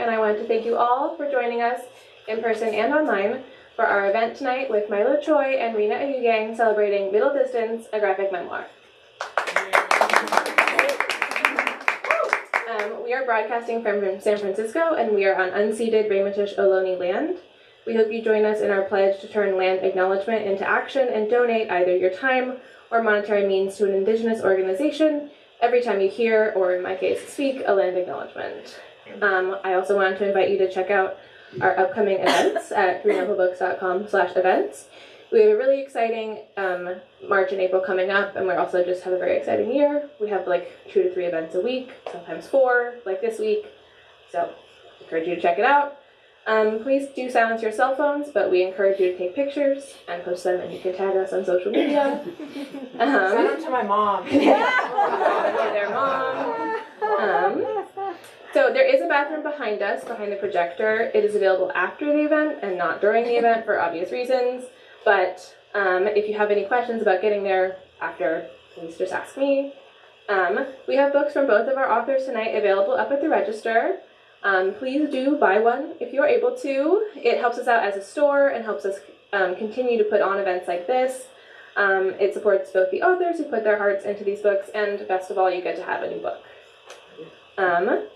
and I wanted to thank you all for joining us in person and online for our event tonight with Mylo Choy and Rina Ayuyang celebrating Middle Distance, a graphic memoir. We are broadcasting from San Francisco, and we are on unceded Ramaytush Ohlone land. We hope you join us in our pledge to turn land acknowledgement into action and donate either your time or monetary means to an Indigenous organization every time you hear, or in my case, speak, a land acknowledgement. I also wanted to invite you to check out our upcoming events at greenapplebooks.com/events. We have a really exciting March and April coming up, and we also just have a very exciting year. We have like 2 to 3 events a week, sometimes 4, like this week. So I encourage you to check it out. Please do silence your cell phones, but we encourage you to take pictures and post them, and you can tag us on social media. Send them to my mom. To their mom. So there is a bathroom behind us, behind the projector. It is available after the event and not during the event for obvious reasons. But if you have any questions about getting there after, please just ask me. We have books from both of our authors tonight available up at the register. Please do buy one if you're able to. It helps us out as a store and helps us continue to put on events like this. It supports both the authors who put their hearts into these books, and best of all, you get to have a new book.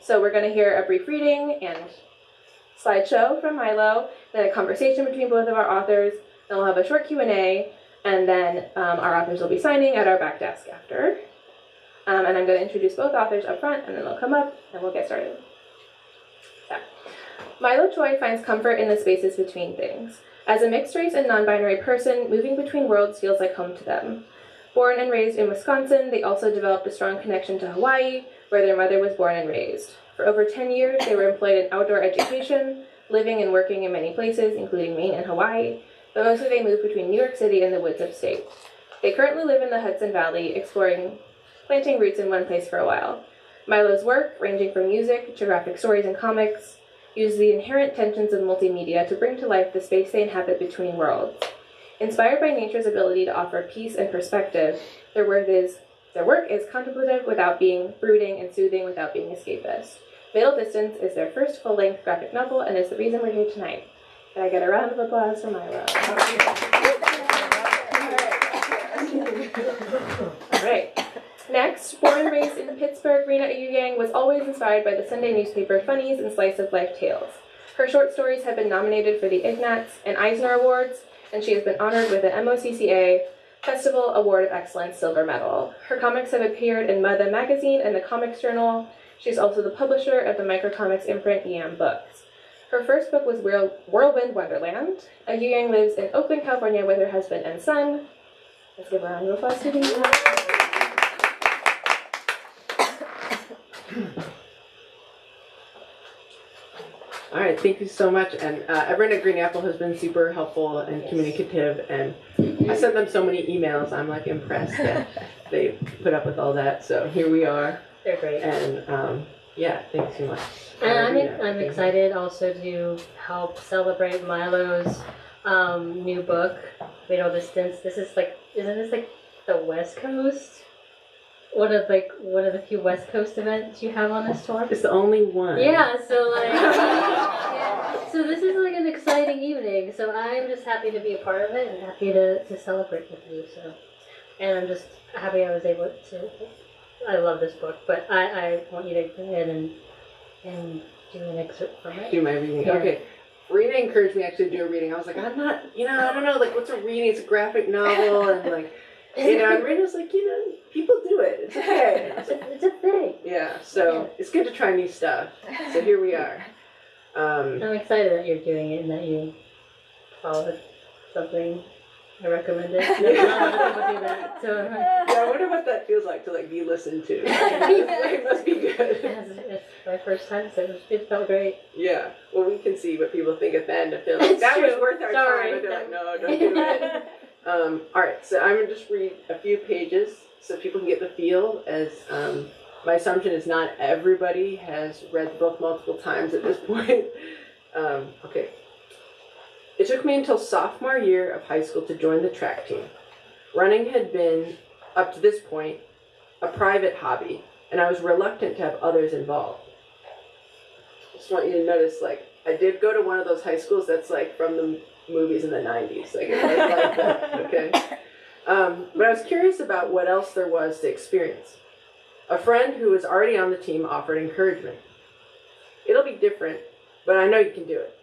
So we're going to hear a brief reading and slideshow from Mylo, then a conversation between both of our authors. Then we'll have a short Q&A, and then our authors will be signing at our back desk after. And I'm going to introduce both authors up front, and then they'll come up, and we'll get started. So, Mylo Choy finds comfort in the spaces between things. As a mixed-race and non-binary person, moving between worlds feels like home to them. Born and raised in Wisconsin, they also developed a strong connection to Hawaii, where their mother was born and raised. For over 10 years, they were employed in outdoor education, living and working in many places, including Maine and Hawaii, but mostly they moved between New York City and the woods upstate. They currently live in the Hudson Valley, planting roots in one place for a while. Mylo's work, ranging from music to graphic stories and comics, uses the inherent tensions of multimedia to bring to life the space they inhabit between worlds. Inspired by nature's ability to offer peace and perspective, their work is contemplative without being brooding and soothing without being escapist. Middle Distance is their first full-length graphic novel and is the reason we're here tonight. Can I get a round of applause for Mylo? All right. Next, born and raised in Pittsburgh, Rina Ayuyang was always inspired by the Sunday newspaper funnies and slice-of-life tales. Her short stories have been nominated for the Ignatz and Eisner Awards, and she has been honored with the MOCCA Festival Award of Excellence Silver Medal. Her comics have appeared in Mother Magazine and the Comics Journal. She's also the publisher of the microcomics imprint EM Books. Her first book was Whirlwind Wonderland. Ayuyang lives in Oakland, California with her husband and son. Let's give a round of applause to these. All right, thank you so much. And everyone at Green Apple has been super helpful and communicative, and I sent them so many emails. I'm like impressed that they put up with all that. So here we are. They're great. And yeah, thanks so much. And I'm excited also to help celebrate Mylo's new book, Middle Distance. This is like, isn't this like the West Coast? One of the few West Coast events you have on this tour? It's the only one. Yeah, so so this is like an exciting evening. So I'm just happy to be a part of it and happy to celebrate with you. So, and I'm just happy I was able to. I love this book, but I want you to go ahead and do an excerpt from it. Do my reading. Yeah. Okay. Rina encouraged me actually to do a reading. I was like, I'm not, I don't know, like, what's a reading? It's a graphic novel, and like, and Rina's like, people do it. It's okay. It's a thing. Yeah, so it's good to try new stuff. So here we are. I'm excited that you're doing it and that you followed something I recommended. Not a lot of people do that. So yeah, I wonder what that feels like to like be listened to. It must be good. It's my first time, so it felt great. Yeah. Well, we can see what people think at the end. I feel like that was worth our time. But they're like, no, don't do it. All right. So I'm gonna just read a few pages so people can get the feel. As my assumption is not everybody has read the book multiple times at this point. Okay. It took me until sophomore year of high school to join the track team. Running had been, up to this point, a private hobby, and I was reluctant to have others involved. just want you to notice, like, I did go to one of those high schools that's like from the movies in the 90s. Like, it was like that, okay? But I was curious about what else there was to experience. A friend who was already on the team offered encouragement. It'll be different, but I know you can do it.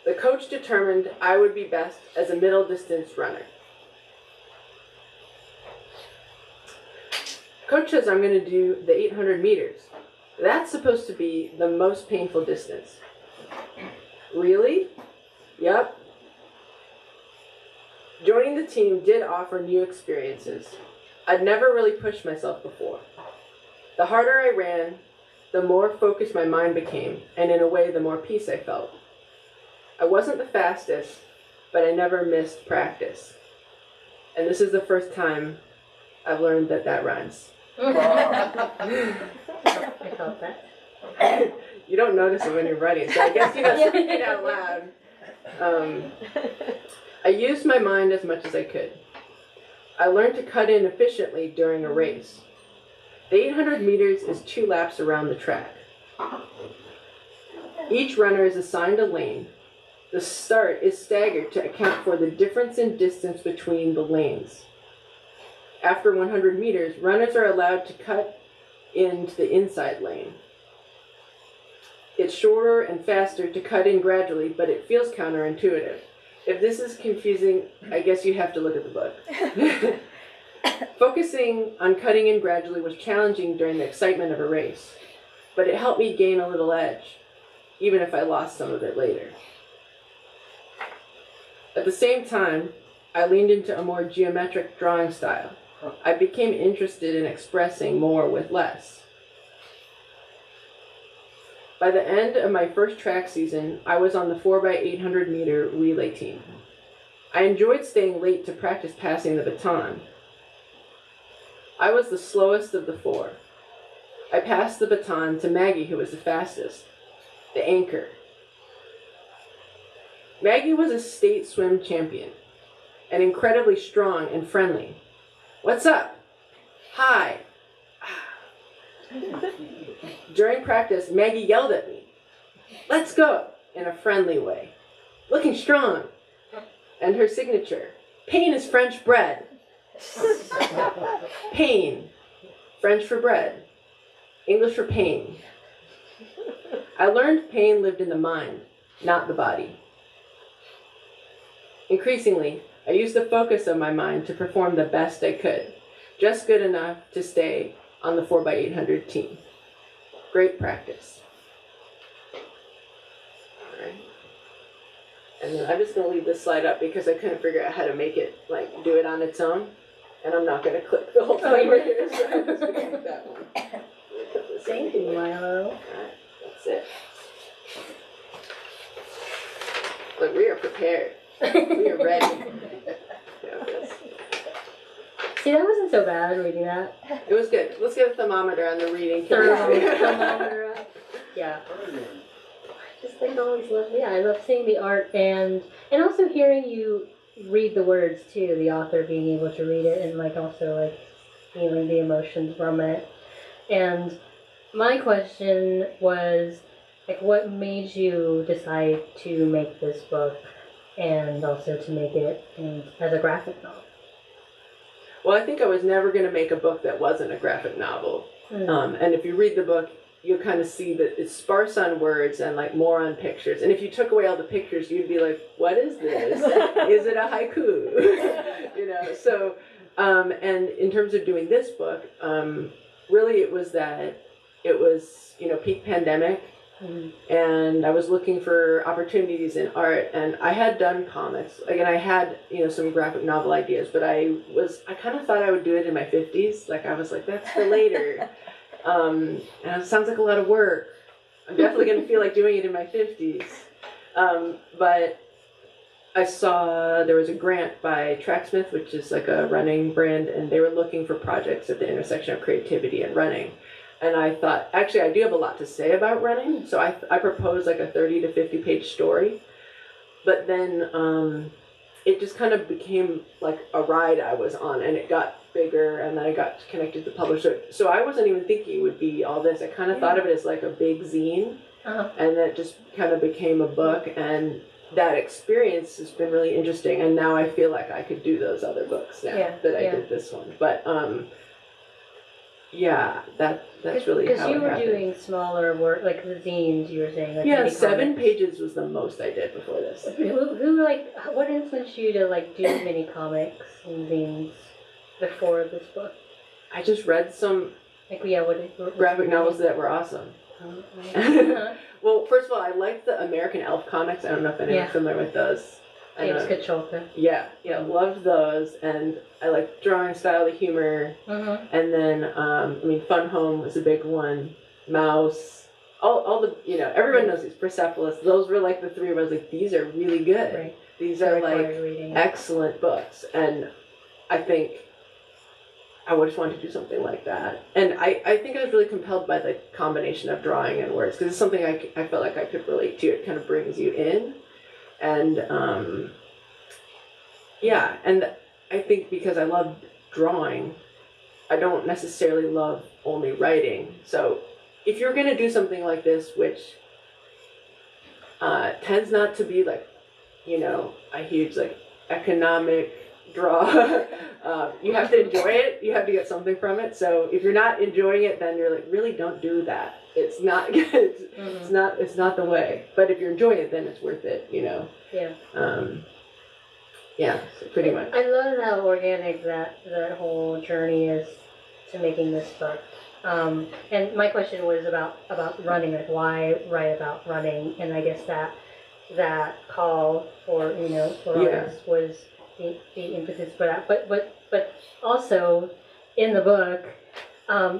The coach determined I would be best as a middle distance runner. Coach says I'm going to do the 800 meters. That's supposed to be the most painful distance. Really? Yep. Joining the team did offer new experiences. I'd never really pushed myself before. The harder I ran, the more focused my mind became, and in a way, the more peace I felt. I wasn't the fastest, but I never missed practice. And this is the first time I've learned that that rhymes. I felt that. You don't notice it when you're writing, so I guess you have to speak it out loud. I used my mind as much as I could. I learned to cut in efficiently during a race. The 800 meters is 2 laps around the track. Each runner is assigned a lane. The start is staggered to account for the difference in distance between the lanes. After 100 meters, runners are allowed to cut into the inside lane. It's shorter and faster to cut in gradually, but it feels counterintuitive. If this is confusing, I guess you have to look at the book. Focusing on cutting in gradually was challenging during the excitement of a race, but it helped me gain a little edge, even if I lost some of it later. At the same time, I leaned into a more geometric drawing style. I became interested in expressing more with less. By the end of my first track season, I was on the 4x800 meter relay team. I enjoyed staying late to practice passing the baton. I was the slowest of the 4. I passed the baton to Maggie, who was the fastest, the anchor. Maggie was a state swim champion, and incredibly strong and friendly. What's up? Hi. During practice, Maggie yelled at me, "Let's go," in a friendly way. Looking strong. And her signature, "Pain is French bread." Pain, French for bread, English for pain. I learned pain lived in the mind, not the body. Increasingly, I used the focus of my mind to perform the best I could, just good enough to stay on the 4x800 team. Great practice. All right. And then I'm just going to leave this slide up because I couldn't figure out how to make it, like, do it on its own. And I'm not going to click the whole thing right here, so I'm just going to keep that one. Thank you, Mylo. All right, that's it. Look, we are prepared. We are ready. See, that wasn't so bad reading that. It was good. Let's get a thermometer on the reading. Thermometer. Yeah. I just like always love. Yeah, I love seeing the art and also hearing you read the words too. The author being able to read it and like also like feeling the emotions from it. And my question was like, what made you decide to make this book and also to make it as a graphic novel? Well, I think I was never going to make a book that wasn't a graphic novel. And if you read the book, you'll kind of see that it's sparse on words and like more on pictures. And if you took away all the pictures, you'd be like, what is this? Is it a haiku? You know, so, and in terms of doing this book, really it was that it was, you know, peak pandemic. And I was looking for opportunities in art, and I had done comics, like, and I had, you know, some graphic novel ideas, but I kind of thought I would do it in my 50s. Like, I was like, that's for later. And it sounds like a lot of work. I'm definitely going to feel like doing it in my 50s. But I saw there was a grant by Tracksmith, which is like a running brand, and they were looking for projects at the intersection of creativity and running. And I thought, actually, I do have a lot to say about running, so I proposed like a 30 to 50 page story. But then it just kind of became like a ride I was on, and it got bigger, and then I got connected to the publisher. So I wasn't even thinking it would be all this. I kind of thought of it as like a big zine. and then it just kind of became a book, and that experience has been really interesting, and now I feel like I could do those other books now that I did this one. But that's really because how you it were happened. doing smaller work, like the zines. You were saying, like, Yeah, mini 7 comics. pages was the most I did before this. Who like what influenced you to like do mini comics and zines before this book? I just read some Like, yeah, what graphic novels that were awesome. Uh-huh. Well, first of all, I like the American Elf comics. I don't know if anyone's familiar with those. James Kacholka. Yeah, loved those, and I like drawing style, the humor, and then Fun Home was a big one. Mouse, all the everyone knows these. Persepolis. Those were like the 3 where I was like, these are really good. Right. These are like reading. excellent books, and I think I would just want to do something like that. And I think I was really compelled by the combination of drawing and words, because it's something I felt like I could relate to. It kind of brings you in. And, and I think because I love drawing, I don't necessarily love only writing. So if you're going to do something like this, which tends not to be like, a huge like economic draw, you have to enjoy it. You have to get something from it. So if you're not enjoying it, then you're like, really don't do that. It's not good. It's not the way. But if you're enjoying it, then it's worth it, Yeah. So pretty much. I love how organic that whole journey is to making this book. And my question was about running, like why write about running, and I guess that call for artists was the impetus for that. But also in the book,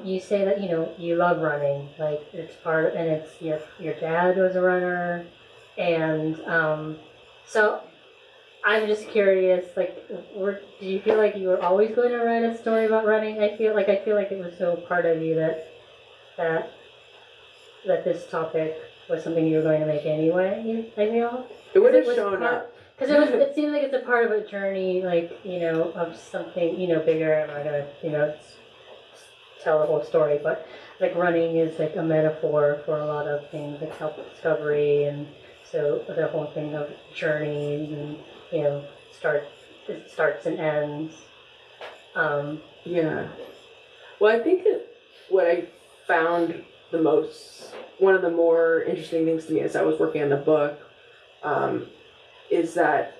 you say that you love running, like it's part of, and it's your dad was a runner, and so I'm just curious, like, do you feel like you were always going to write a story about running? I feel like it was so part of you that this topic was something you were going to make anyway. I feel it would have shown up. Because it seems like it's a part of a journey, like, of something, bigger. I'm not going to, tell the whole story, but, like, running is, like, a metaphor for a lot of things, like self-discovery, and so the whole thing of journeys and, starts and ends. Yeah. Well, I think what I found one of the more interesting things to me as I was working on the book, is that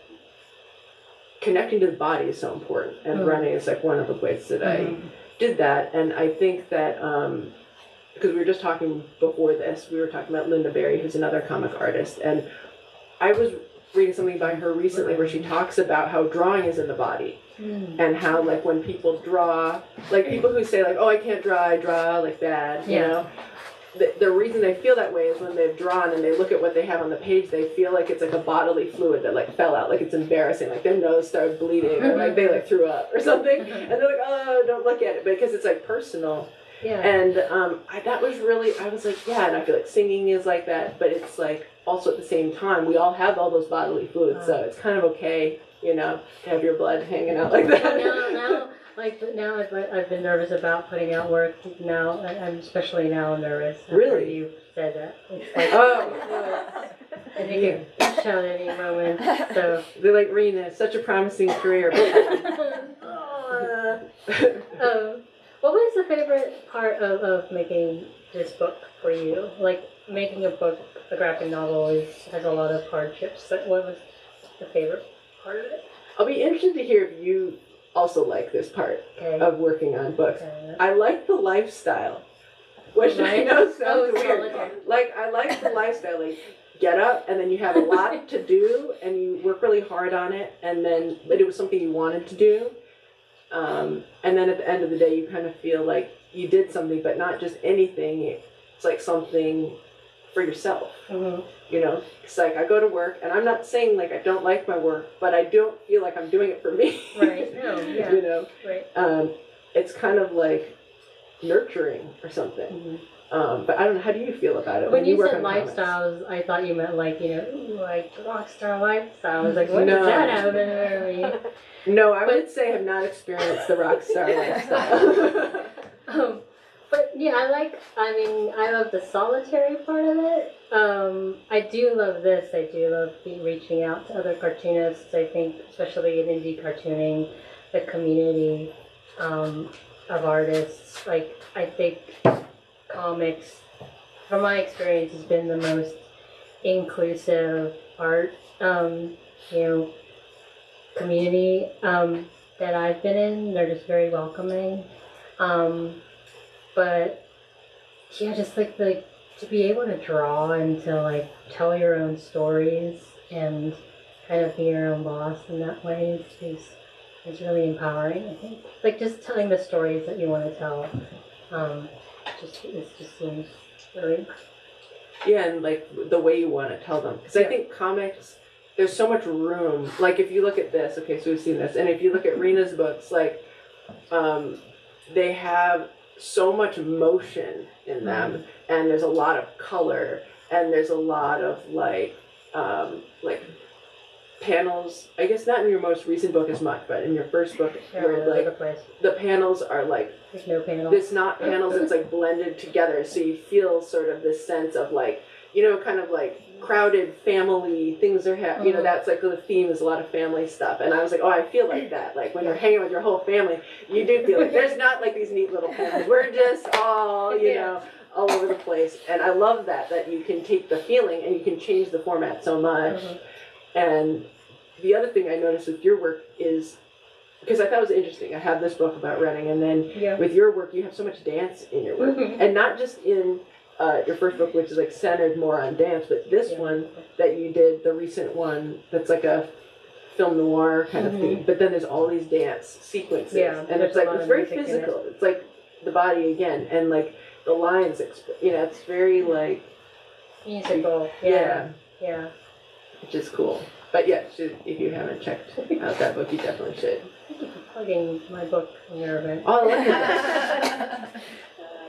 connecting to the body is so important, and running is like one of the ways that I did that. And I think that because we were just talking before this, we were talking about Linda Berry, who's another comic artist, and I was reading something by her recently where she talks about how drawing is in the body, and how like when people draw, like people who say like, oh, I can't draw, I draw like bad, the reason they feel that way is when they've drawn and they look at what they have on the page, they feel like it's like a bodily fluid that like fell out, like it's embarrassing, like their nose started bleeding, or like they like threw up or something, and they're like, oh, don't look at it, because it's like personal. And that was really, I was like, and I feel like singing is like that, but it's like also at the same time we all have all those bodily fluids, so it's kind of okay, to have your blood hanging out like that. Now I've been nervous about putting out work. Now I'm especially now nervous. Really? You said that. It's like, I think it could show at any moment. So they're like, Rina, such a promising career. What was the favorite part of making this book for you? Like, making a book, a graphic novel, has a lot of hardships. But what was the favorite part of it? I'll be interested to hear if you also like this part of working on books. I like the lifestyle, which I know sounds weird. Like, I like the lifestyle, like, get up and then you have a lot to do and you work really hard on it, but it was something you wanted to do. And then at the end of the day, you kind of feel like you did something, but not just anything. It's like something for yourself. It's like I go to work, and I'm not saying like I don't like my work, but I don't feel like I'm doing it for me. Right. No. Yeah. Right. It's kind of like nurturing or something. But I don't know. How do you feel about it? When you said lifestyles, I thought you meant like like rock star lifestyle. I was like, what does that happen? No, I would say I have not experienced the rock star lifestyle. But yeah, I love the solitary part of it. I do love this. I do love reaching out to other cartoonists. I think, especially in indie cartooning, the community of artists. Like, I think comics, from my experience, has been the most inclusive art, community that I've been in. They're just very welcoming. But yeah, just like to be able to draw and to like tell your own stories and kind of be your own boss in that way is really empowering. I think like just telling the stories that you want to tell, just seems really. Yeah, and like the way you want to tell them, because I think comics, there's so much room. Like if you look at this, okay, so we've seen this, and if you look at Rina's books, like they have so much motion in them, and there's a lot of color, and there's a lot of like panels. I guess not in your most recent book as much, but in your first book, where like the panels are like there's no panels. It's not panels. It's like blended together, so you feel sort of this sense of like kind of like crowded family things are you know, that's like the theme is a lot of family stuff, and I was like, oh, I feel like that, like when you're hanging with your whole family, you do feel like there's not like these neat little panels, we're just all all over the place, and I love that you can take the feeling and you can change the format so much. And the other thing I noticed with your work is, because I thought it was interesting, I have this book about running, and then with your work you have so much dance in your work, and not just in your first book, which is like centered more on dance, but this one that you did, the recent one, that's like a film noir kind of theme, but then there's all these dance sequences, and it's like, it's very physical, it's like the body again, and like the lines, it's very like musical, which is cool. But yeah, if you haven't checked out that book, you definitely should. Thank you for plugging my book in your event. Oh, look at that.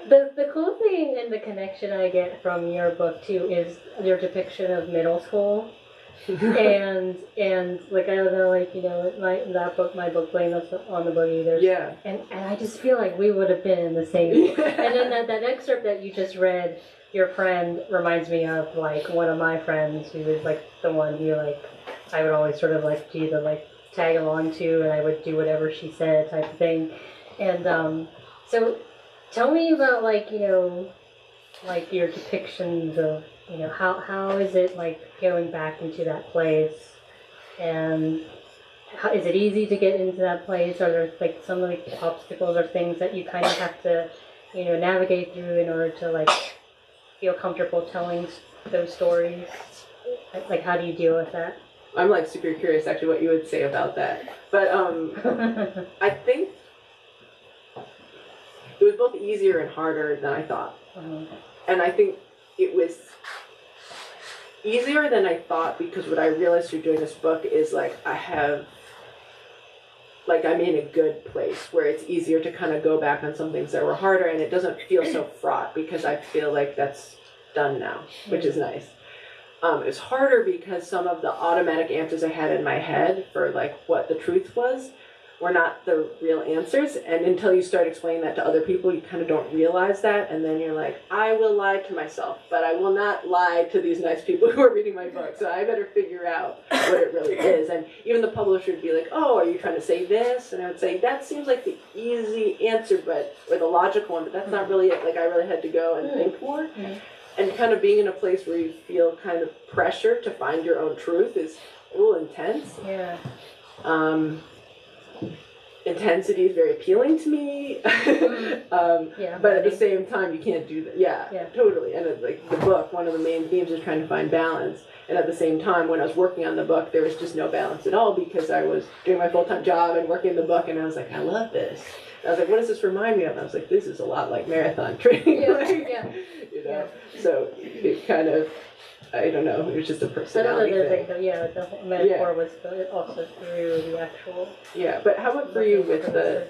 The cool thing and the connection I get from your book too is your depiction of middle school, and like I don't know, like my book Blame on the Boogie. There's and I just feel like we would have been in the same. And then that excerpt that you just read, your friend reminds me of like one of my friends who was like the one who like I would always sort of like do the like tag along to, and I would do whatever she said type of thing, and so. Tell me about like your depictions of how is it like going back into that place, and is it easy to get into that place? Are there like some like obstacles or things that you kind of have to navigate through in order to like feel comfortable telling those stories? Like how do you deal with that? I'm like super curious actually what you would say about that, but I think it was both easier and harder than I thought. And I think it was easier than I thought because what I realized through doing this book is like I'm in a good place where it's easier to kind of go back on some things that were harder, and it doesn't feel so fraught because I feel like that's done now, which is nice. It's harder because some of the automatic answers I had in my head for like what the truth was were not the real answers, and until you start explaining that to other people, you kind of don't realize that, and then you're like, I will lie to myself, but I will not lie to these nice people who are reading my book, so I better figure out what it really is. And even the publisher would be like, oh, are you trying to say this? And I would say, that seems like the easy answer, or the logical one, but that's not really it. Like, I really had to go and think more. And kind of being in a place where you feel kind of pressure to find your own truth is a little intense. Intensity is very appealing to me, but at the same time you can't do that. Totally. And like the book, one of the main themes is trying to find balance, and at the same time when I was working on the book there was just no balance at all because I was doing my full-time job and working the book, and I was like, I love this. I was like, what does this remind me of? And I was like, this is a lot like marathon training. So it kind of, I don't know, it was just a personality thing. The metaphor was also through the actual. Yeah, but how about for you with the...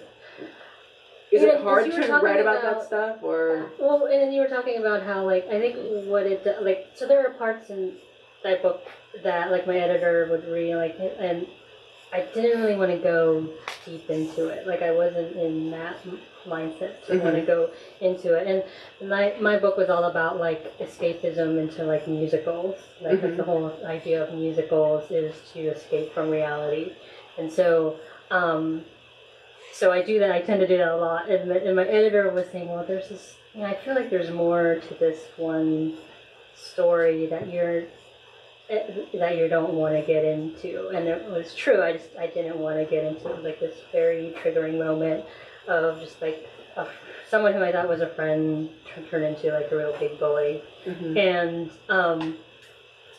Is it hard to write about that stuff, or? Well, and then you were talking about how, like, I think what it, like, so there are parts in that book that, like, my editor would read, like, and I didn't really want to go deep into it. Like I wasn't in that mindset to want to go into it. And my book was all about like escapism into like musicals. Like the whole idea of musicals is to escape from reality. And so so I do that. I tend to do that a lot. And my editor was saying, well, there's this. You know, I feel like there's more to this one story that you don't want to get into, and it was true. I didn't want to get into like this very triggering moment of just like someone who I thought was a friend turned into like a real big bully, and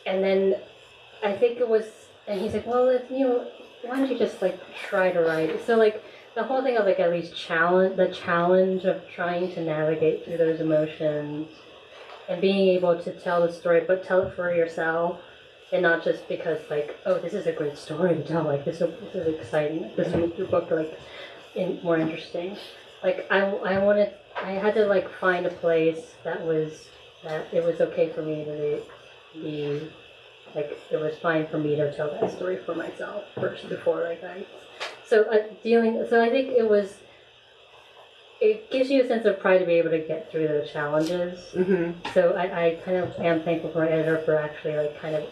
then I think it was, and he's like, well, if why don't you just like try to write it? So like the whole thing of like at least the challenge of trying to navigate through those emotions and being able to tell the story, but tell it for yourself. And not just because, like, oh, this is a great story to tell. Like, this is exciting. This makes your book like more interesting. Like, I had to like find a place that it was okay for me to be like, it was fine for me to tell that story for myself first before like I. So I think it gives you a sense of pride to be able to get through those challenges. So I kind of am thankful for my editor for actually like kind of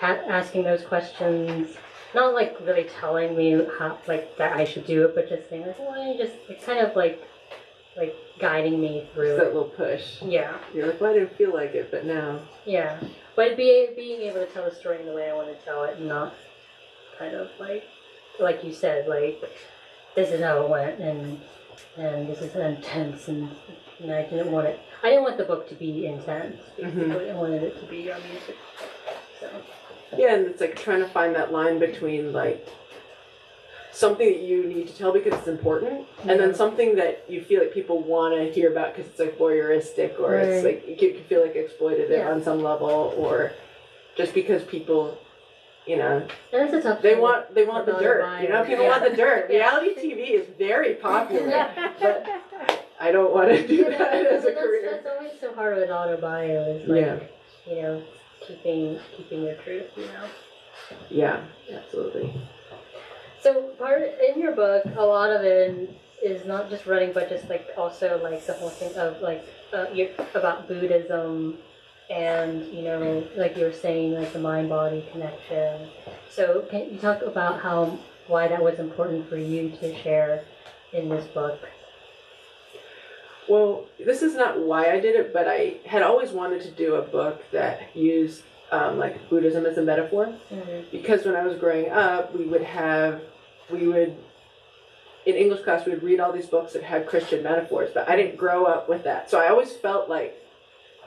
asking those questions, not like really telling me how like that I should do it, but just saying like, well, you just kind of like guiding me through just that little push. Yeah. You're like, well, I didn't feel like it, but now. Yeah, but being able to tell the story in the way I want to tell it, and not kind of like you said, like this is how it went, and this is intense, and I didn't want the book to be intense. I wanted it to be music. So. Yeah, and it's like trying to find that line between like something that you need to tell because it's important, and then something that you feel like people want to hear about because it's like voyeuristic, or it's like you can feel like exploitative on some level, or just because people. And that's a tough they want the dirt. People want the dirt. Yeah. Reality TV is very popular, but I don't want to do that as a career. That's always so hard with autobio. Is like keeping your truth. Yeah, absolutely. So in your book, a lot of it is not just running, but just like also like the whole thing of like about Buddhism. And like you were saying, like the mind-body connection. So can you talk about why that was important for you to share in this book? Well, this is not why I did it, but I had always wanted to do a book that used like Buddhism as a metaphor, because when I was growing up, we would in English class we would read all these books that had Christian metaphors, but I didn't grow up with that, so I always felt like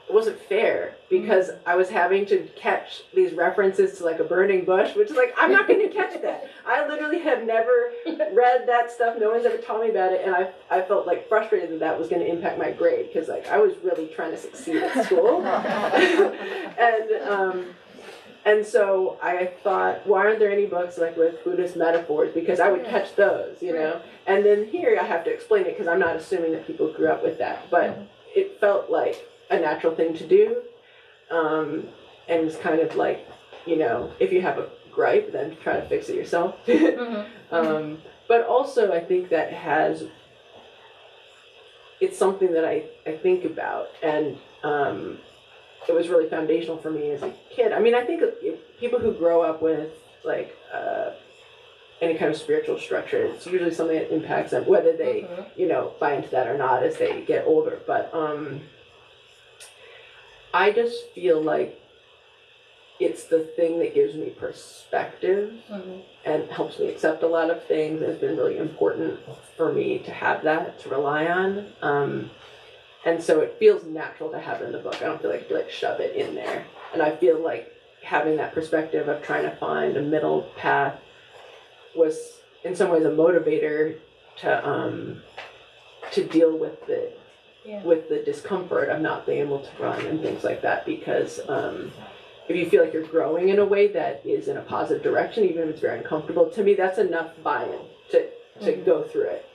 it wasn't fair because I was having to catch these references to like a burning bush, which is like, I'm not going to catch that. I literally have never read that stuff. No one's ever taught me about it. And I felt like frustrated that was going to impact my grade because like I was really trying to succeed at school. And so I thought, why aren't there any books like with Buddhist metaphors? Because I would catch those, And then here I have to explain it because I'm not assuming that people grew up with that. But it felt like a natural thing to do, and it's kind of like, if you have a gripe, then try to fix it yourself. But also I think that it's something that I think about, and it was really foundational for me as a kid. I mean, I think people who grow up with like any kind of spiritual structure, it's usually something that impacts them, whether they buy into that or not as they get older. But I just feel like it's the thing that gives me perspective and helps me accept a lot of things. It's been really important for me to have that to rely on. And so it feels natural to have it in the book. I don't feel like shove it in there. And I feel like having that perspective of trying to find a middle path was in some ways a motivator to deal with the discomfort of not being able to run and things like that, because if you feel like you're growing in a way that is in a positive direction, even if it's very uncomfortable, to me that's enough buy-in to go through it.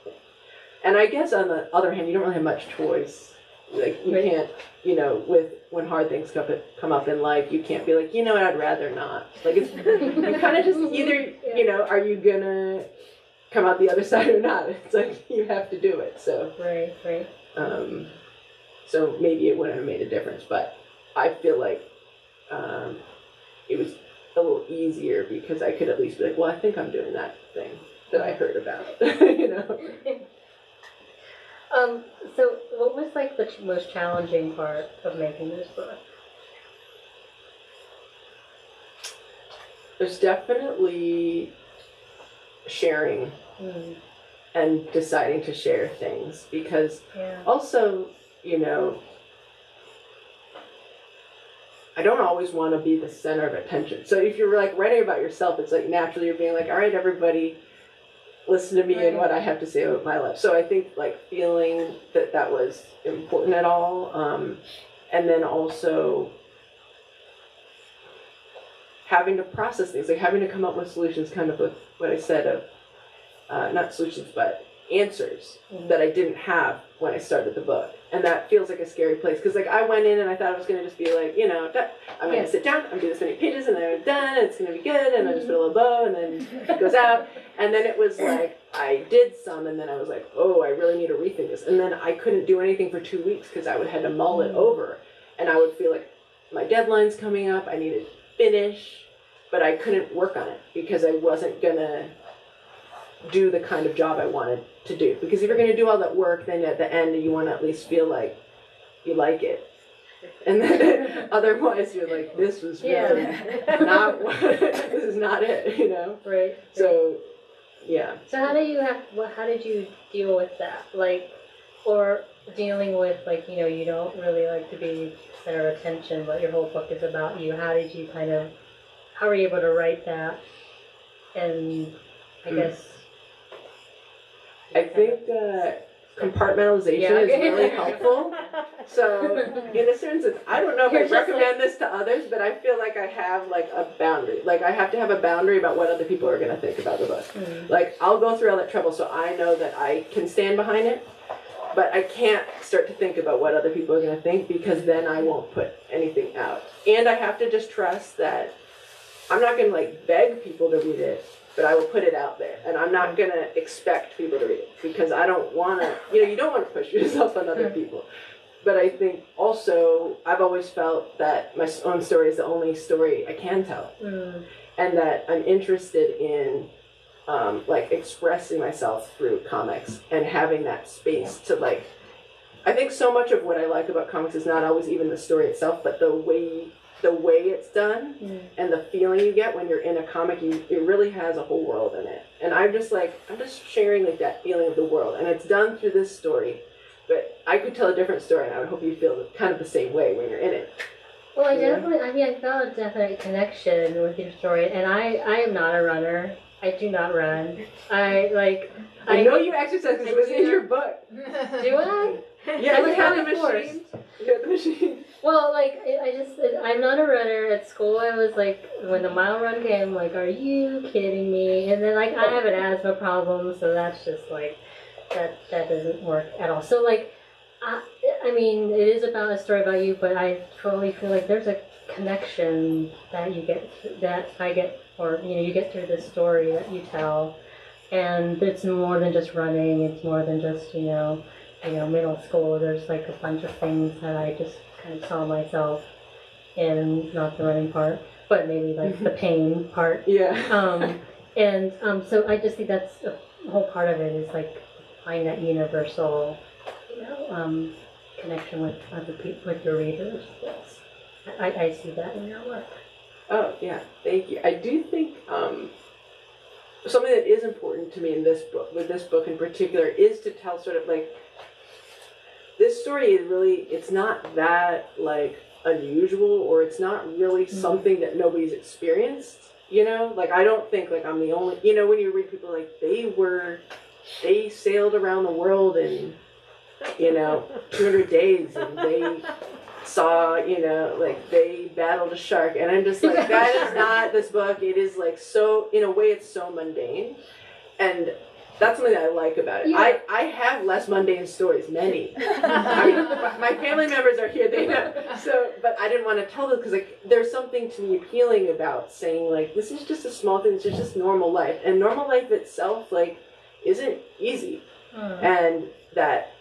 And I guess on the other hand, you don't really have much choice Like, you can't, when hard things come up in life, you can't be like, I'd rather not. Like, it's, you kind of just either, are you gonna come out the other side or not? It's like, you have to do it, so. Right. So maybe it wouldn't have made a difference, but I feel like it was a little easier because I could at least be like, well, I think I'm doing that thing that I heard about, So what was like the most challenging part of making this book? There's definitely sharing and deciding to share things because also, I don't always want to be the center of attention. So if you're like writing about yourself, it's like naturally you're being like, all right, everybody, listen to me and what I have to say about my life. So I think like feeling that was important at all. And then also having to process things, like having to come up with solutions, kind of with what I said of, not solutions, but answers that I didn't have when I started the book. And that feels like a scary place because like I went in and I thought I was going to just be like, I'm going to sit down, I'm doing this many pages and then I'm done and it's going to be good and I just put a little bow and then it goes out. And then it was like I did some and then I was like, oh, I really need to rethink this. And then I couldn't do anything for 2 weeks because I would had to mull it over and I would feel like my deadline's coming up, I needed to finish, but I couldn't work on it because I wasn't going to do the kind of job I wanted to do. Because if you're going to do all that work, then at the end you want to at least feel like you like it. And then otherwise you're like, this was really not what, this is not it, Right. So, yeah. So how did you deal with that? Like, or dealing with like, you don't really like to be center of attention, but your whole book is about you. How were you able to write that? And I guess I think compartmentalization is really helpful. So, in a sense, I don't know if I recommend this to others, but I feel like I have like a boundary. Like I have to have a boundary about what other people are going to think about the book. Like I'll go through all that trouble, so I know that I can stand behind it, but I can't start to think about what other people are going to think because then I won't put anything out. And I have to just trust that I'm not going to like beg people to read it, but I will put it out there. And I'm not going to expect people to read it because I don't want to, you don't want to push yourself on other people. But I think also I've always felt that my own story is the only story I can tell. And that I'm interested in like expressing myself through comics and having that space to like, I think so much of what I like about comics is not always even the story itself, but the way it's done and the feeling you get when you're in a comic, it really has a whole world in it. And I'm just sharing like that feeling of the world. And it's done through this story, but I could tell a different story and I would hope you feel kind of the same way when you're in it. Well, I felt a definite connection with your story. And I am not a runner. I do not run. I know you exercise because it was in your book. Do I? Yeah, you had the machine. You had the machine. Well, I'm not a runner. At school, I was like, when the mile run came, I'm like, are you kidding me? And then, like, I have an asthma problem, so that's just, like, that doesn't work at all. So, like, I mean, it is about a story about you, but I totally feel like there's a connection that you get, that I get, or, you get through this story that you tell. And it's more than just running. It's more than just, middle school. There's, like, a bunch of things that I just kind of saw myself in, not the running part, but maybe like the pain part. Yeah. So I just think that's a whole part of it is like find that universal, connection with other people, with your readers. I see that in your work. Oh yeah, thank you. I do think something that is important to me in this book, with this book in particular, is to tell sort of like, this story is really, it's not that, like, unusual, or it's not really something that nobody's experienced, Like, I don't think, like, I'm the only, when you read people, like, they sailed around the world in, 200 days, and they saw, like, they battled a shark, and I'm just like, that is not this book. It is, like, so, in a way, it's so mundane, and that's something that I like about it. Yeah. I have less mundane stories, many. I mean, my family members are here, they know. So, but I didn't want to tell them because like there's something to me appealing about saying like this is just a small thing. This is just normal life, and normal life itself like isn't easy, and that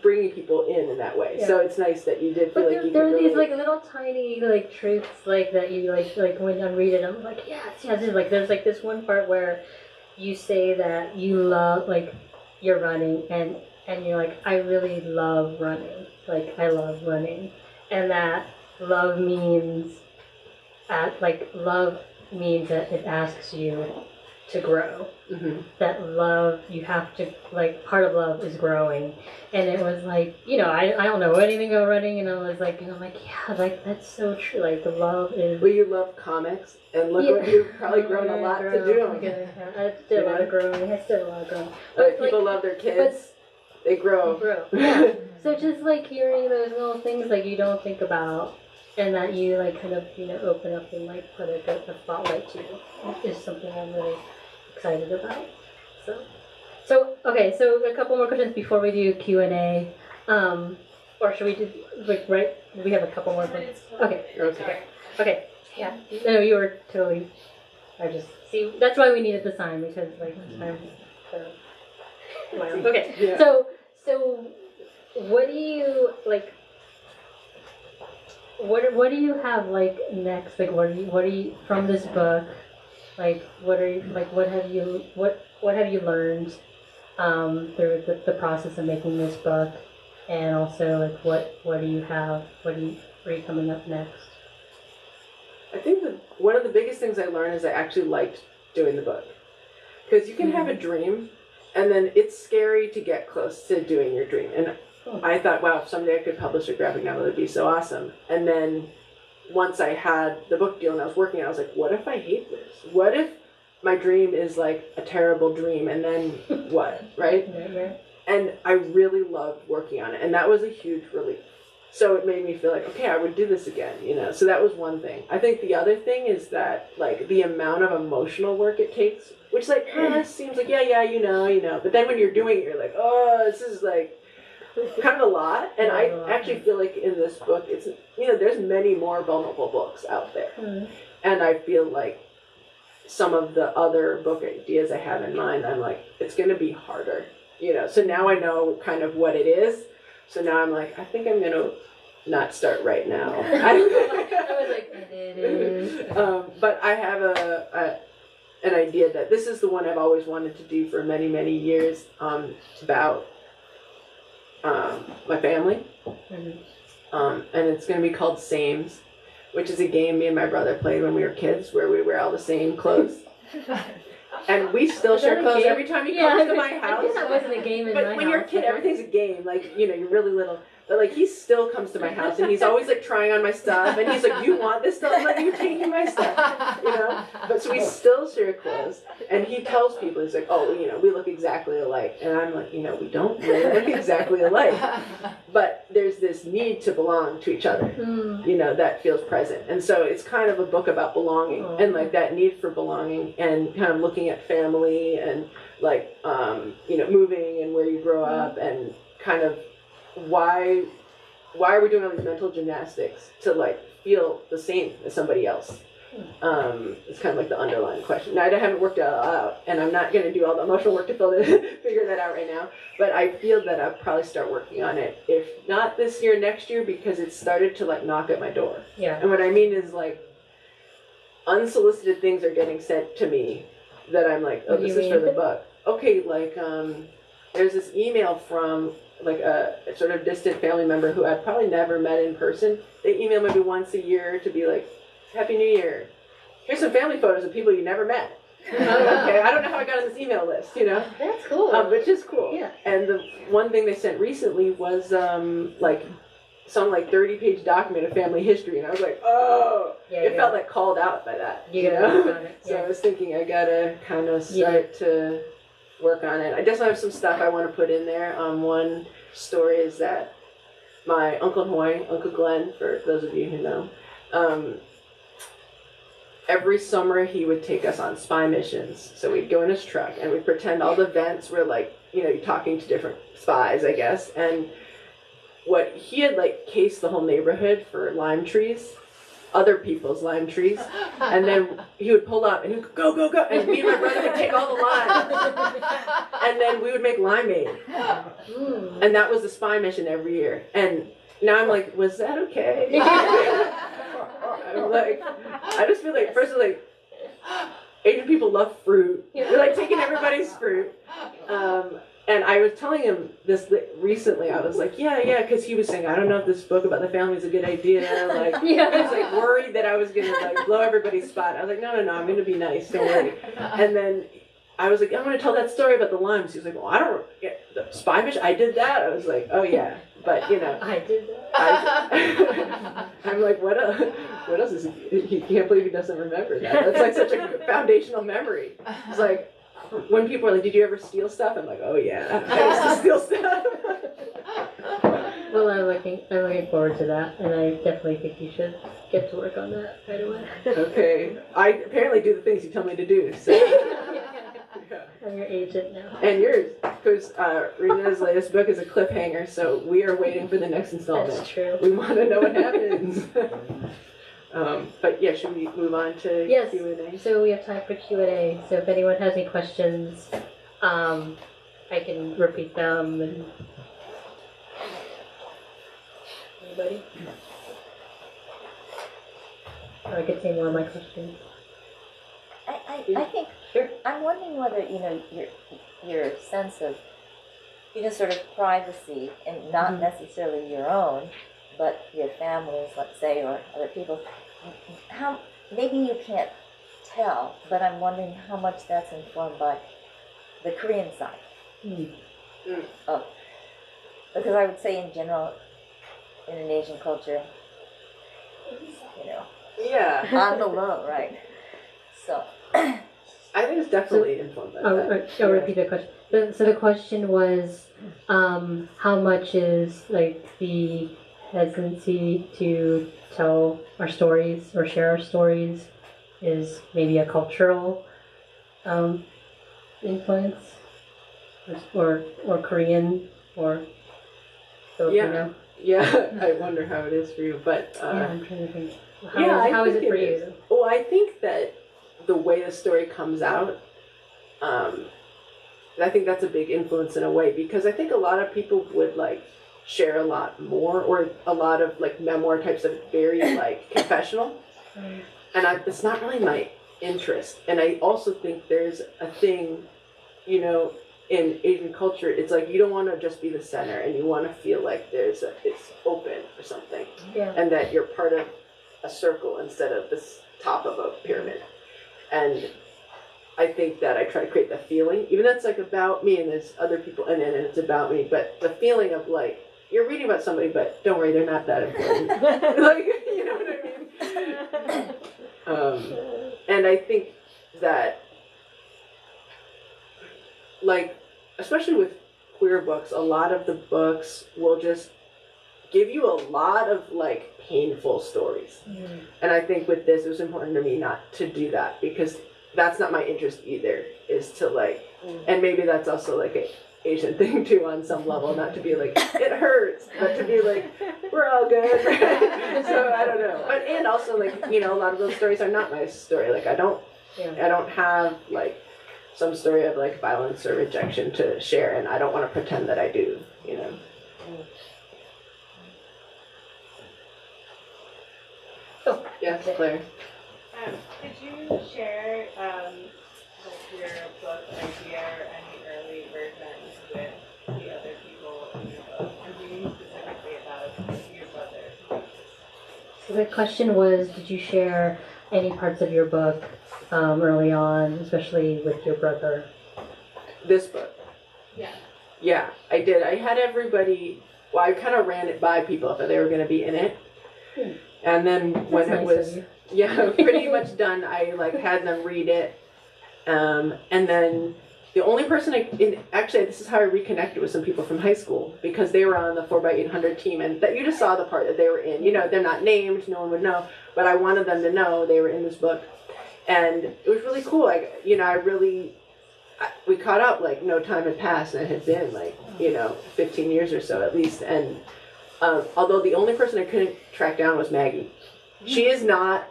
bringing people in that way. Yeah. So it's nice that you did feel But like you there could are these relate. like little tiny like truths like that you like when I read it I'm like yes. It's like there's like this one part where you say that you love like you're running and you're like I really love running, like I love running, and that love means love means that it asks you to grow. Mm-hmm. That love, you have to, like, part of love is growing. And it was like, you know, I don't know anything about running, and I'm like, yeah, like, that's so true. Like, the love is... Well, you love comics, and look what you've probably grown a lot to do them. I did a lot of growing. I still a lot of growing. But people love their kids. They grow. Yeah. So just, like, hearing those little things, like, you don't think about, and that you, like, kind of, you know, open up and, like, put a spotlight to is something I'm really excited about. So okay, so a couple more questions before we do Q&A. Or should we do, like, right? We have a couple more questions. Okay. Yeah. No, you were totally, I just, see, that's why we needed the sign, because, like, okay. Yeah. So what do you, like, what do you have, like, next? Like, what are you from this book? Like, what have you learned through the process of making this book, and also like what do you have? What are you coming up next? I think that one of the biggest things I learned is I actually liked doing the book, because you can have a dream, and then it's scary to get close to doing your dream. And I thought, wow, if someday I could publish a graphic novel, it'd be so awesome. And then once I had the book deal and I was working, I was like, what if I hate this? What if my dream is like a terrible dream, and then what, right? And I really loved working on it, and that was a huge relief. So it made me feel like, okay, I would do this again, you know? So that was one thing. I think the other thing is that, like, the amount of emotional work it takes, which, like, seems like, yeah, you know. But then when you're doing it, you're like, oh, this is, like, kind of a lot. And I actually feel like in this book, it's, you know, there's many more vulnerable books out there. And I feel like some of the other book ideas I have in mind, I'm like, it's going to be harder, you know? So now I know kind of what it is. So now I'm like, I think I'm going to not start right now. I was like, it is. But I have an idea that this is the one I've always wanted to do for many, many years, about my family. And it's going to be called Sames, which is a game me and my brother played when we were kids, where we wear all the same clothes. And we still share clothes every time he comes to my house. I guess that wasn't a game in my house. But when you're a kid, everything's a game. Like, you know, you're really little. But, like, he still comes to my house, and he's always, like, trying on my stuff. And he's like, you want this stuff? I'm like, you're taking my stuff, you know? But so we still share clothes. And he tells people, he's like, oh, you know, we look exactly alike. And I'm like, you know, we don't really look exactly alike. But there's this need to belong to each other, you know, that feels present. And so it's kind of a book about belonging and, like, that need for belonging, and kind of looking at family and, like, you know, moving and where you grow up, and kind of why are we doing all these mental gymnastics to, like, feel the same as somebody else? It's kind of like the underlying question. Now, I haven't worked it all out, and I'm not going to do all the emotional work to figure that out right now, but I feel that I'll probably start working on it, if not this year, next year, because it started to, like, knock at my door. Yeah. And what I mean is, like, unsolicited things are getting sent to me that I'm like, oh, this is for the book. Okay, like, there's this email from, like, a sort of distant family member who I've probably never met in person. They email maybe once a year to be like, Happy New Year. Here's some family photos of people you never met. Okay, I don't know how I got on this email list, you know? That's cool. Which is cool. Yeah. And the one thing they sent recently was, like, some, like, 30-page document of family history. And I was like, oh, it felt, like, called out by that, you know? So I was thinking I gotta kind of start to work on it. I just have some stuff I want to put in there. One story is that my uncle in Hawaii, Uncle Glenn, for those of you who know, every summer he would take us on spy missions. So we'd go in his truck and we'd pretend all the vents were like, you know, you're talking to different spies, I guess. And what he had like cased the whole neighborhood for lime trees, other people's lime trees. And then he would pull up and he would go, go, go. And me and my brother would take all the limes. And then we would make limeade. And that was the spy mission every year. And now I'm like, was that okay? I'm like, I just feel like, first of all, like, Asian people love fruit. We're like taking everybody's fruit. And I was telling him this recently. I was like, yeah, because he was saying, I don't know if this book about the family is a good idea. Like, I was like worried that I was gonna like blow everybody's spot. I was like, no, I'm gonna be nice. Don't worry. And then I was like, I'm gonna tell that story about the limes. He was like, well, I don't get the spy fish. I did that. I was like, oh yeah, but you know, I did that. I'm like, what else is he can't believe he doesn't remember that. That's like such a foundational memory. It's like when people are like, did you ever steal stuff? I'm like, oh yeah, I used to steal stuff. Well, I'm looking forward to that, and I definitely think you should get to work on that right away. Okay, I apparently do the things you tell me to do. So. Yeah. I'm your agent now. And yours, because Rina's latest book is a cliffhanger, so we are waiting for the next installment. That's true. We want to know what happens. But yeah, should we move on to Yes. Q&A? So we have time for Q&A. So if anyone has any questions, I can repeat them. And anybody? Or I could say more of my questions. I think Sure. I'm wondering whether your sense of sort of privacy and not necessarily your own, but your family's, let's say, or other people. How maybe you can't tell, but I'm wondering how much that's informed by the Korean side. Oh, because I would say in general, in an Asian culture, Yeah. on the low, right? So. I think it's definitely informed by that. I'll repeat the question. So the question was, how much is like the hesitancy to tell our stories or share our stories is maybe a cultural influence, or Korean or Filipino? Yeah, I wonder how it is for you, but Yeah, I'm trying to think. how is it for you? Well, I think that the way the story comes out, I think that's a big influence in a way, because I think a lot of people would like share a lot more, or a lot of like memoir types of very like confessional, and it's not really my interest. And I also think there's a thing, in Asian culture, it's like you don't want to just be the center, and you want to feel like it's open or something, and that you're part of a circle instead of this top of a pyramid. And I think that I try to create that feeling, even though it's like about me and there's other people in it and it's about me, but the feeling of like, you're reading about somebody, but don't worry, they're not that important. Like, you know what I mean? And I think that, like, especially with queer books, a lot of the books will just give you a lot of like painful stories. And I think with this, it was important to me not to do that, because that's not my interest either, is to like, and maybe that's also like a Asian thing too on some level, not to be like, it hurts, but to be like, we're all good. So I don't know. But, and also like, a lot of those stories are not my story. Like I don't have like some story of like violence or rejection to share, and I don't want to pretend that I do, Oh, yes, Claire. Did you share your book idea or any early versions with the other people in your book? I'm thinking specifically about your brother. So the question was, did you share any parts of your book early on, especially with your brother? This book. Yeah. Yeah, I did. I had everybody, I kind of ran it by people if they were going to be in it. And then when That's it nice was of you. pretty much done, I like had them read it. And then the only person actually, this is how I reconnected with some people from high school, because they were on the 4x800 team, and that you just saw the part that they were in. They're not named, no one would know, but I wanted them to know they were in this book. and it was really cool. Like, you know, we caught up like no time had passed, and it had been like, you know, 15 years or so at least. And although the only person I couldn't track down was Maggie. She is not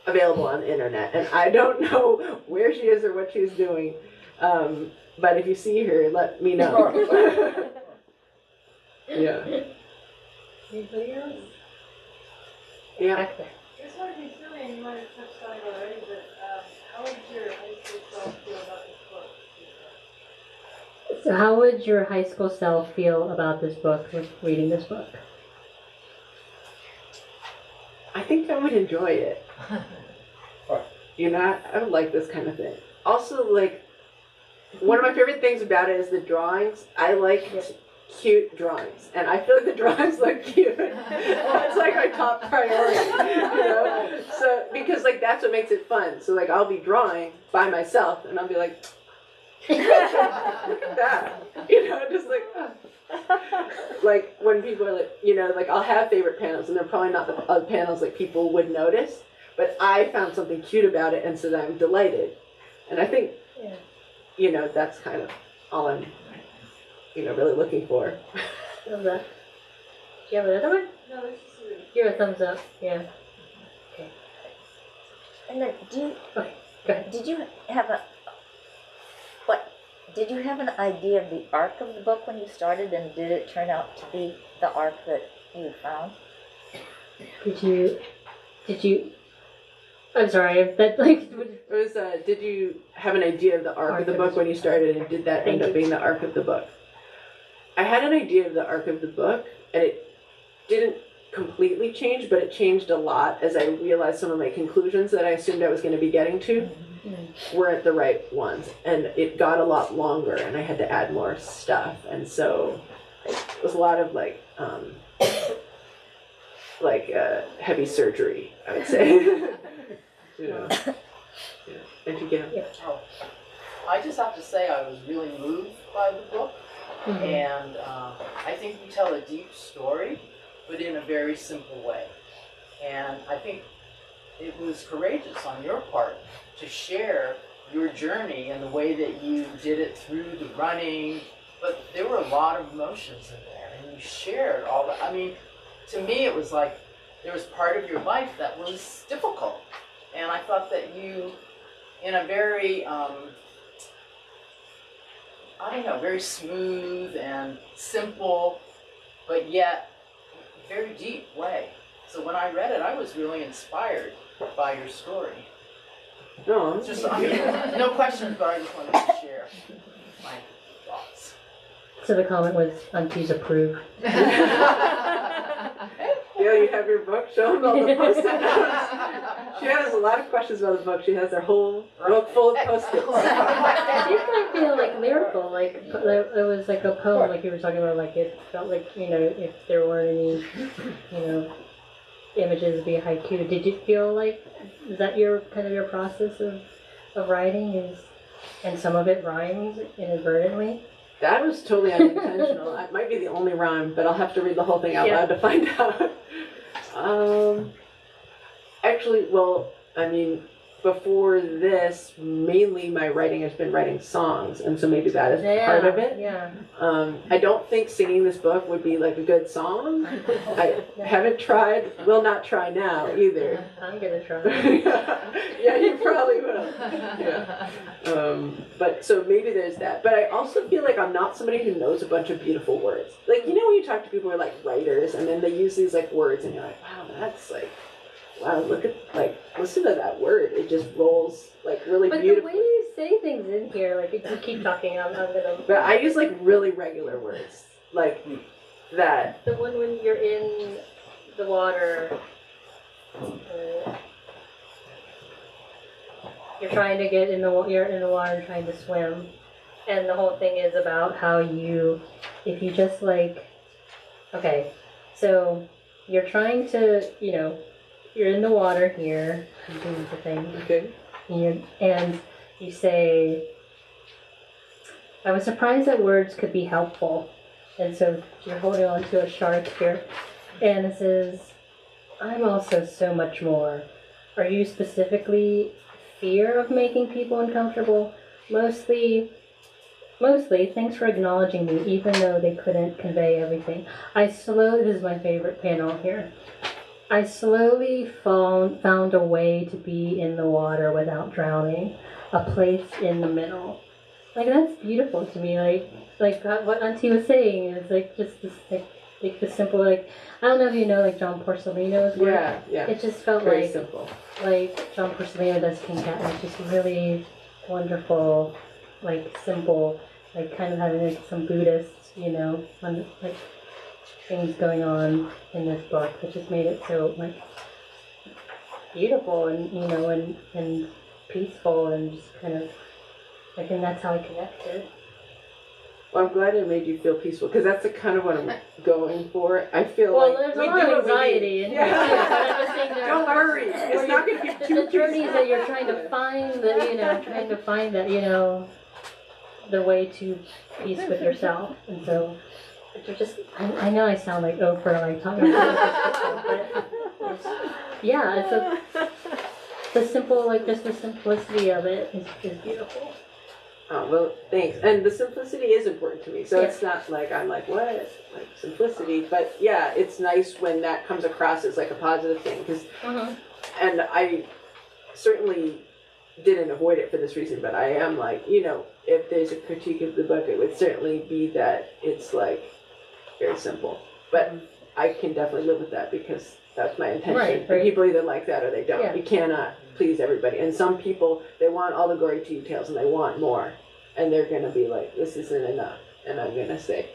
available on the internet, and I don't know where she is or what she's doing. But if you see her, let me know. Yeah. Anybody else? Yeah. Back there. This might be silly and you might have touched on it already, but how would your high school self feel about this book? So how would your high school self feel about this book, with reading this book? I think I would enjoy it. You know, I would like this kind of thing. Also, like, one of my favorite things about it is the drawings. I like cute drawings, and I feel like the drawings look cute. It's like my top priority, you know? So, because, like, that's what makes it fun. So, like, I'll be drawing by myself, and I'll be like, look at that. You know, just like, oh. Like, when people are like, you know, like, I'll have favorite panels, and they're probably not the panels like people would notice, but I found something cute about it, and so then I'm delighted. And I think, you know, that's kind of all I'm, you know, really looking for. Love that. Do you have another one? No, this is really Give a thumbs up. Yeah. And then, Go ahead. did you have an idea of the arc of the book when you started, and did it turn out to be the arc that you found? Did you? I'm sorry. That like. It was, did you have an idea of the arc of the book when you started, and did that end up being the arc of the book? I had an idea of the arc of the book, and it didn't completely change, but it changed a lot as I realized some of my conclusions that I assumed I was going to be getting to weren't the right ones, and it got a lot longer, and I had to add more stuff, and so it was a lot of like heavy surgery, I would say. You know. Yeah. And you get Oh, I just have to say I was really moved by the book, and I think you tell a deep story, but in a very simple way. And I think it was courageous on your part to share your journey and the way that you did it through the running, but there were a lot of emotions in there, and you shared all that. I mean, to me it was like there was part of your life that was difficult, and I thought that you, in a very, very smooth and simple, but yet very deep way. So when I read it, I was really inspired by your story. no, Just, no questions, but I just wanted to share my thoughts. So the comment was, "Aunties approve." Yeah, you have your book. Show them all the post-it notes. She has a lot of questions about the book. She has her whole book full of post-its. It did feel like lyrical, like it was like a poem, like you were talking about. Like it felt like, you know, if there weren't any, you know, images, it'd be a haiku. Did you feel like, is that your kind of your process of writing? And some of it rhymes inadvertently? That was totally unintentional. It might be the only rhyme, but I'll have to read the whole thing out loud to find out. Actually, well, I mean, before this, mainly my writing has been writing songs, and so maybe that is part of it. Yeah. I don't think singing this book would be like a good song. I haven't tried, will not try now either. I'm gonna try. Yeah, you probably will. Yeah. But so maybe there's that. But I also feel like I'm not somebody who knows a bunch of beautiful words. Like, you know, when you talk to people who are like writers, and then they use these like words, and you're like, wow, that's like, wow, look at, like, listen to that word. It just rolls like really beautifully. But the way you say things in here, like if you keep talking, I'm gonna. But I use like really regular words, like that. The one when you're in the water, you're trying to get in the you're in the water trying to swim, and the whole thing is about how you, if you just like, okay, so you're trying to, you know, you're in the water here, you're doing the thing, Okay. and you say, I was surprised that words could be helpful. And so you're holding on to a shark here. And it says, I'm also so much more. Are you specifically fear of making people uncomfortable. Mostly, thanks for acknowledging me, even though they couldn't convey everything. This is my favorite panel here. I slowly found a way to be in the water without drowning, a place in the middle. Like, that's beautiful to me. Like what Auntie was saying is like just this like the simple, like, I don't know if you know like John Porcellino's work. Yeah. It just felt Very like simple. like John Porcellino does King Cat. It's just really wonderful, like simple, like kind of having like some Buddhist, like things going on in this book, which just made it so like beautiful and and peaceful and just kind of like, and that's how I connected. Well, I'm glad it made you feel peaceful because that's the kind of what I'm going for. I feel like there's a we lot do of what we anxiety need. in here too. But I'm just saying there Don't are worry, it's not going to be too the journeys peaceful. that you're trying to find that the way to peace with yourself, and so it's just I know I sound like Oprah like talking about this, but the simple, like just the simplicity of it is beautiful. Oh, well, thanks. And the simplicity is important to me. So it's not like I'm like, what? Like simplicity. But yeah, it's nice when that comes across as like a positive thing. And I certainly didn't avoid it for this reason, but I am like, if there's a critique of the book, it would certainly be that it's like very simple. But I can definitely live with that because that's my intention. Right. And people either like that or they don't. Yeah. You cannot please everybody. And some people, they want all the gory details and they want more. And they're going to be like, this isn't enough. And I'm going to say,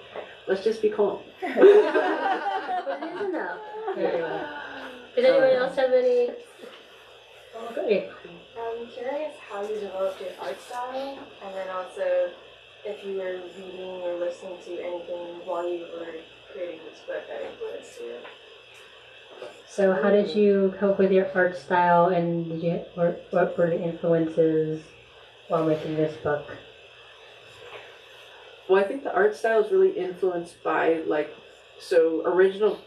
let's just be calm. But it is enough. Anyway. Does anyone else have any? Okay. I'm curious how you developed your art style, and then also if you were reading or listening to anything while you were creating this book that influenced you. So how did you cope with your art style, and what were the influences while making this book? Well, I think the art style is really influenced by, original,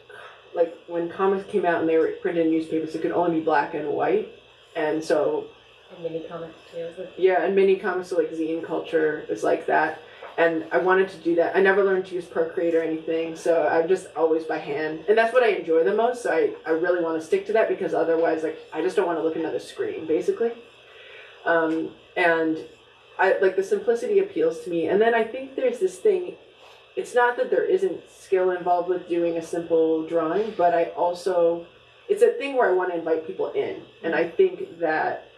when comics came out and they were printed in newspapers, it could only be black and white. And so... And mini comics too. Yeah, and mini comics, so zine culture is like that. And I wanted to do that. I never learned to use Procreate or anything, so I'm just always by hand. And that's what I enjoy the most, so I really want to stick to that because otherwise, I just don't want to look at another screen, basically. And I the simplicity appeals to me. And then I think there's this thing, it's not that there isn't skill involved with doing a simple drawing, but it's a thing where I want to invite people in. And I think that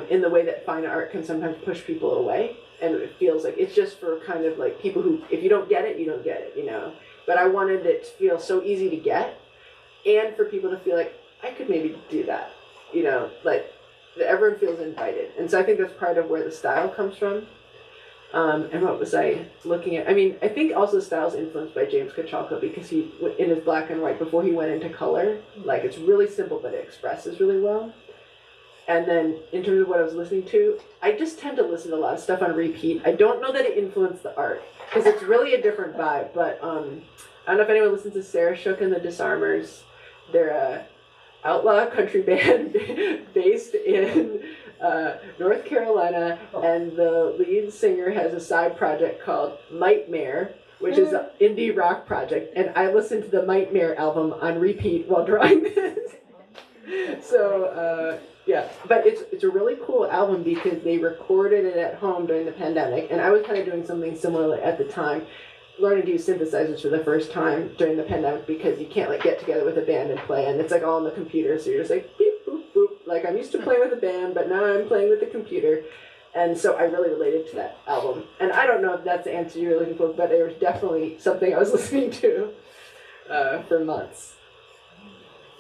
in the way that fine art can sometimes push people away, and it feels like it's just for kind of like people who, if you don't get it, you don't get it, But I wanted it to feel so easy to get, and for people to feel like, I could maybe do that, that everyone feels invited. And so I think that's part of where the style comes from. And what was I looking at? I mean, I think also the style is influenced by James Kachalka because he, in his black and white, before he went into color, it's really simple, but it expresses really well. And then in terms of what I was listening to, I just tend to listen to a lot of stuff on repeat. I don't know that it influenced the art because it's really a different vibe. But I don't know if anyone listens to Sarah Shook and the Disarmers. They're a outlaw country band based in North Carolina, and the lead singer has a side project called Mightmare, which is an indie rock project. And I listened to the Mightmare album on repeat while drawing this. So, yeah, but it's a really cool album because they recorded it at home during the pandemic, and I was kind of doing something similar at the time, learning to use synthesizers for the first time during the pandemic because you can't get together with a band and play, and it's all on the computer, so you're just beep, boop, boop. I'm used to playing with a band, but now I'm playing with the computer, and so I really related to that album. And I don't know if that's the answer you're looking for, but it was definitely something I was listening to for months.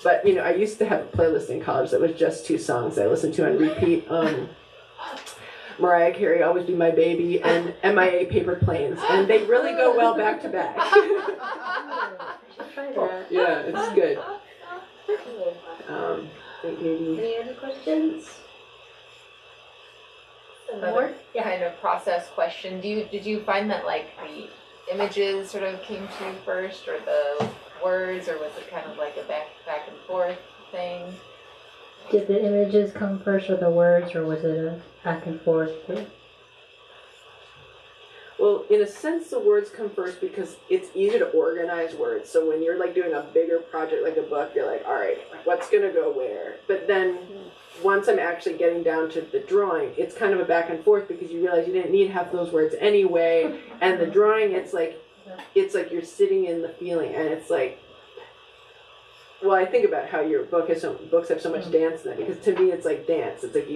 But, I used to have a playlist in college that was just 2 songs I listened to on repeat. Mariah Carey, Always Be My Baby, and MIA Paper Planes. And they really go well back to back. Yeah, it's good. Any other questions? Another kind of process question. Did you find that the images sort of came to you first, or the words, or was it kind of like a back and forth thing? Did the images come first or the words, or was it a back and forth? Well, in a sense, the words come first because it's easier to organize words. So when you're like doing a bigger project like a book, you're like, all right, what's gonna go where? But then once I'm actually getting down to the drawing, it's kind of a back and forth because you realize you didn't need half those words anyway. And the drawing, it's like you're sitting in the feeling, and it's like, well, I think about how your books have so much dance in it, because to me it's like dance. It's like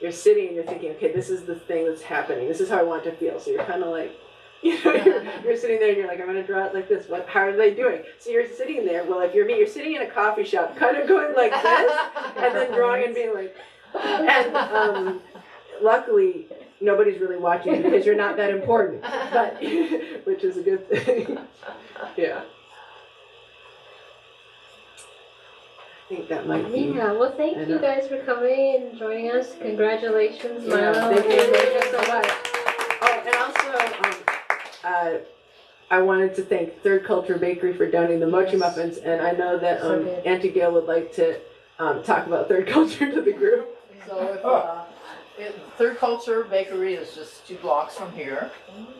you're sitting and you're thinking, okay, this is the thing that's happening. This is how I want to feel. So you're kind of like, you know, you're sitting there and you're like, I'm going to draw it like this. How are they doing? So you're sitting there. Well, if you're me, you're sitting in a coffee shop, kind of going like this, and then drawing and being like, and luckily nobody's really watching because you're not that important, but which is a good thing. Yeah. I think that might be. Yeah, well, thank you guys for coming and joining us. Congratulations, Yeah, Mylo. thank you so much. Oh, and also, I wanted to thank Third Culture Bakery for donating the mochi muffins, and I know that So good. Auntie Gail would like to talk about Third Culture to the group. So Third Culture Bakery is just 2 blocks from here,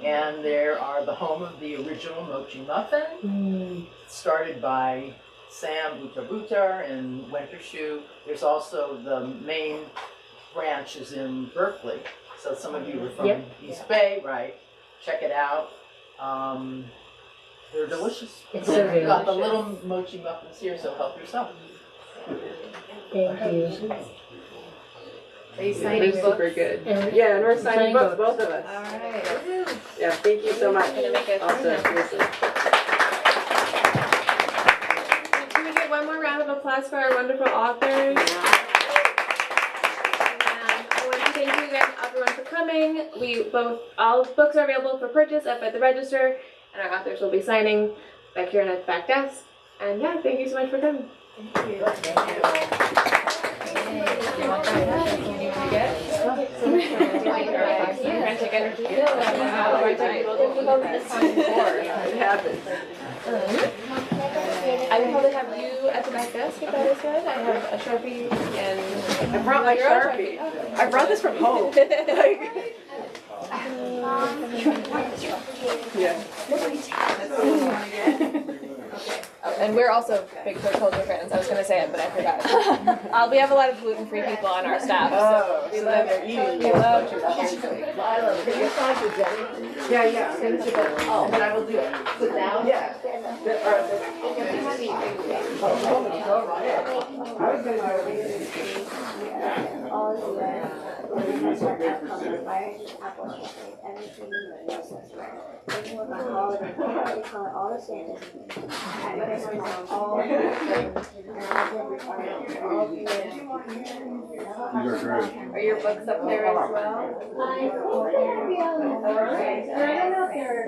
and there are the home of the original mochi muffin, started by Sam Butar in Wintershoe. There's also the main branch is in Berkeley. So some of you are from East Bay, right? Check it out. They're delicious. It's so We've got the delicious. little mochi muffins here, so help yourself. Thank you. Are you signing They're books? super good. And Yeah, and we're signing signing books, books. both of us. Alright. Yeah, thank you so much. I'm gonna make a Also, seriously. Can we get one more round of applause for our wonderful authors? And I want to thank you guys, everyone, for coming. All books are available for purchase up at the register, and our authors will be signing back here at the back desk. And yeah, thank you so much for coming. It happens. I will probably have you at the back desk if that is good. I have a Sharpie and I brought my your own Sharpie. I brought this from home. Like, yeah. And we're also big Third Culture fans. I was going to say it, but I forgot. We have a lot of gluten-free people on our staff. Oh, so then they're eating. We love Mylo, can you talk to Jenny? Yeah, yeah. Oh, and I will do it. Sit down? Yeah. Are your books up there as well? I don't know if they're